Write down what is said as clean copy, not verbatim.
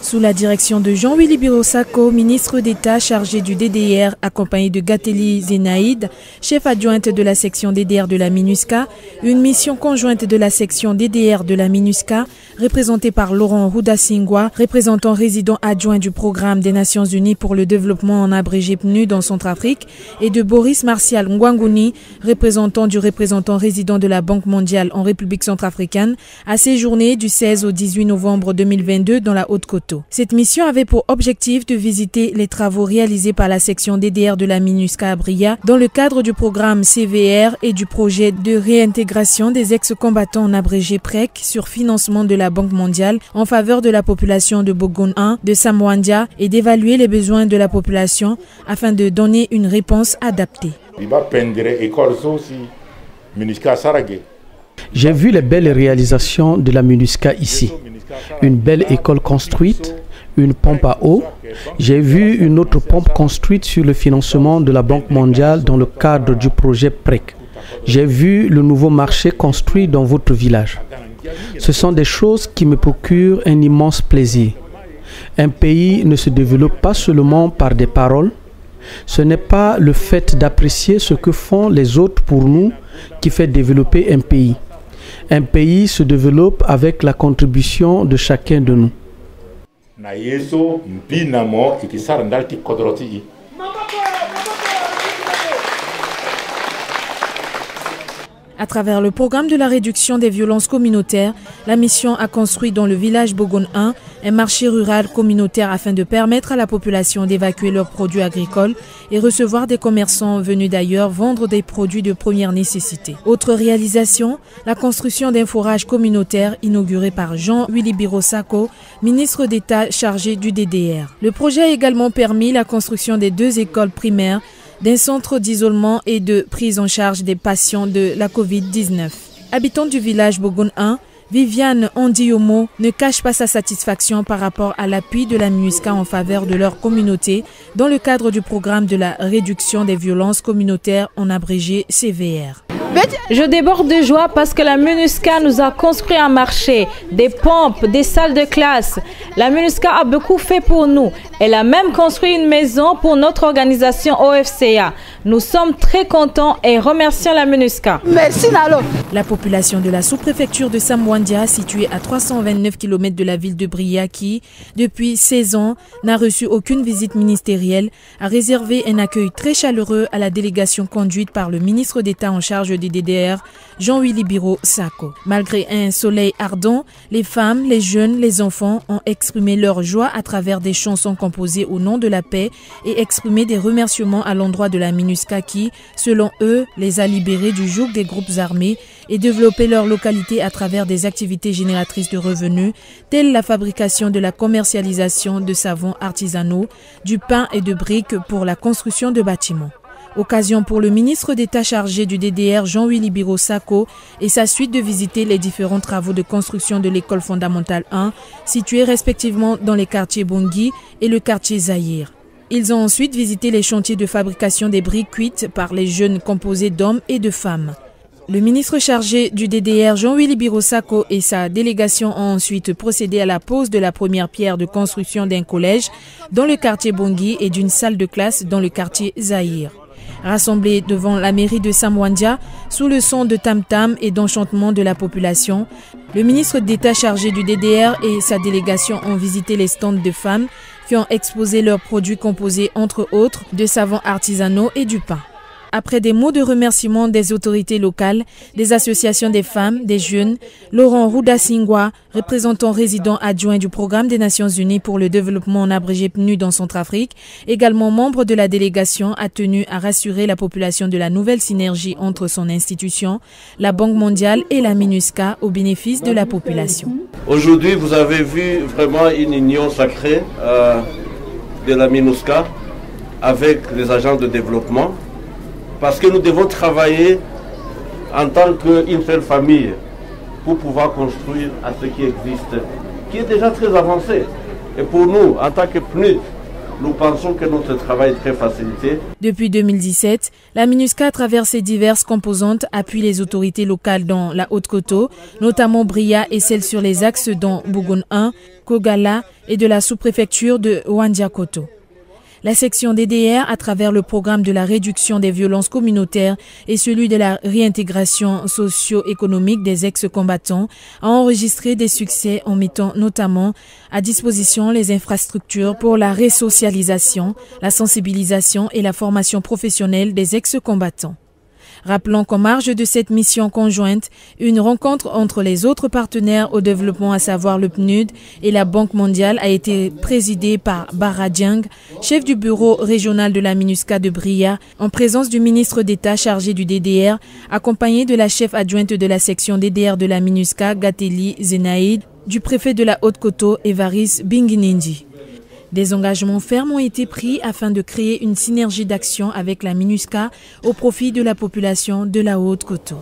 Sous la direction de Jean-Willy Birosako, ministre d'État chargé du DDR, accompagné de Gateli Zenaïd, chef adjointe de la section DDR de la MINUSCA, une mission conjointe de la section DDR de la MINUSCA, représentée par Laurent Rudasingwa, représentant résident adjoint du programme des Nations Unies pour le développement en abrégé PNUD en Centrafrique, et de Boris Martial Ngwangouni, représentant résident de la Banque mondiale en République centrafricaine, a séjourné du 16 au 18 novembre 2022 dans la Haute-Coteau. Cette mission avait pour objectif de visiter les travaux réalisés par la section DDR de la MINUSCA à Bria dans le cadre du programme CVR et du projet de réintégration des ex-combattants en abrégé PREC sur financement de la Banque mondiale en faveur de la population de Bogon 1, de Samwandia et d'évaluer les besoins de la population afin de donner une réponse adaptée. J'ai vu les belles réalisations de la MINUSCA ici. Une belle école construite, une pompe à eau. J'ai vu une autre pompe construite sur le financement de la Banque mondiale dans le cadre du projet PREC. J'ai vu le nouveau marché construit dans votre village. Ce sont des choses qui me procurent un immense plaisir. Un pays ne se développe pas seulement par des paroles. Ce n'est pas le fait d'apprécier ce que font les autres pour nous qui fait développer un pays. Un pays se développe avec la contribution de chacun de nous. À travers le programme de la réduction des violences communautaires, la mission a construit dans le village Bogon 1 un marché rural communautaire afin de permettre à la population d'évacuer leurs produits agricoles et recevoir des commerçants venus d'ailleurs vendre des produits de première nécessité. Autre réalisation, la construction d'un forage communautaire inauguré par Jean-Willy Birosako, ministre d'État chargé du DDR. Le projet a également permis la construction des 2 écoles primaires, d'un centre d'isolement et de prise en charge des patients de la Covid-19. Habitante du village Bogon 1, Viviane Ondiomo ne cache pas sa satisfaction par rapport à l'appui de la MINUSCA en faveur de leur communauté dans le cadre du programme de la réduction des violences communautaires en abrégé CVR. Je déborde de joie parce que la MINUSCA nous a construit un marché, des pompes, des salles de classe. La MINUSCA a beaucoup fait pour nous. Elle a même construit une maison pour notre organisation OFCA. Nous sommes très contents et remercions la MINUSCA. Merci Nalo. La population de la sous-préfecture de Samwandia, située à 329 km de la ville de Bria, qui, depuis 16 ans, n'a reçu aucune visite ministérielle, a réservé un accueil très chaleureux à la délégation conduite par le ministre d'État en charge du DDR, Jean-Willy Birosako. Malgré un soleil ardent, les femmes, les jeunes, les enfants ont exprimé leur joie à travers des chansons composées au nom de la paix et exprimé des remerciements à l'endroit de la MINUSCA qui, selon eux, les a libérés du joug des groupes armés et développé leur localité à travers des activités génératrices de revenus, telles la fabrication de la commercialisation de savons artisanaux, du pain et de briques pour la construction de bâtiments. Occasion pour le ministre d'État chargé du DDR Jean-Willy Birosako et sa suite de visiter les différents travaux de construction de l'école fondamentale 1, situés respectivement dans les quartiers Bongui et le quartier Zahir. Ils ont ensuite visité les chantiers de fabrication des briques cuites par les jeunes composés d'hommes et de femmes. Le ministre chargé du DDR Jean-Willy Birosako et sa délégation ont ensuite procédé à la pose de la première pierre de construction d'un collège dans le quartier Bongui et d'une salle de classe dans le quartier Zahir. Rassemblés devant la mairie de Samwandia, sous le son de tam-tam et d'enchantement de la population, le ministre d'État chargé du DDR et sa délégation ont visité les stands de femmes qui ont exposé leurs produits composés entre autres de savons artisanaux et du pain. Après des mots de remerciement des autorités locales, des associations des femmes, des jeunes, Laurent Rudasingwa, représentant résident adjoint du programme des Nations Unies pour le développement en abrégé PNUD en Centrafrique, également membre de la délégation, a tenu à rassurer la population de la nouvelle synergie entre son institution, la Banque mondiale et la MINUSCA au bénéfice de la population. Aujourd'hui, vous avez vu vraiment une union sacrée de la MINUSCA avec les agents de développement. Parce que nous devons travailler en tant qu'une seule famille pour pouvoir construire à ce qui existe, qui est déjà très avancé. Et pour nous, en tant que PNUD, nous pensons que notre travail est très facilité. Depuis 2017, la MINUSCA, à travers ses diverses composantes, appuie les autorités locales dans la Haute-Koto, notamment Bria et celles sur les axes dont Bougoun 1, Kogala et de la sous-préfecture de Wandia-Koto. La section DDR, à travers le programme de la réduction des violences communautaires et celui de la réintégration socio-économique des ex-combattants, a enregistré des succès en mettant notamment à disposition les infrastructures pour la résocialisation, la sensibilisation et la formation professionnelle des ex-combattants. Rappelons qu'en marge de cette mission conjointe, une rencontre entre les autres partenaires au développement, à savoir le PNUD et la Banque mondiale, a été présidée par Bara Dieng, chef du bureau régional de la MINUSCA de Bria, en présence du ministre d'État chargé du DDR, accompagné de la chef adjointe de la section DDR de la MINUSCA, Gateli Zenaïd, du préfet de la Haute-Koto, Evaris Binginindi. Des engagements fermes ont été pris afin de créer une synergie d'action avec la MINUSCA au profit de la population de la Haute-Koto.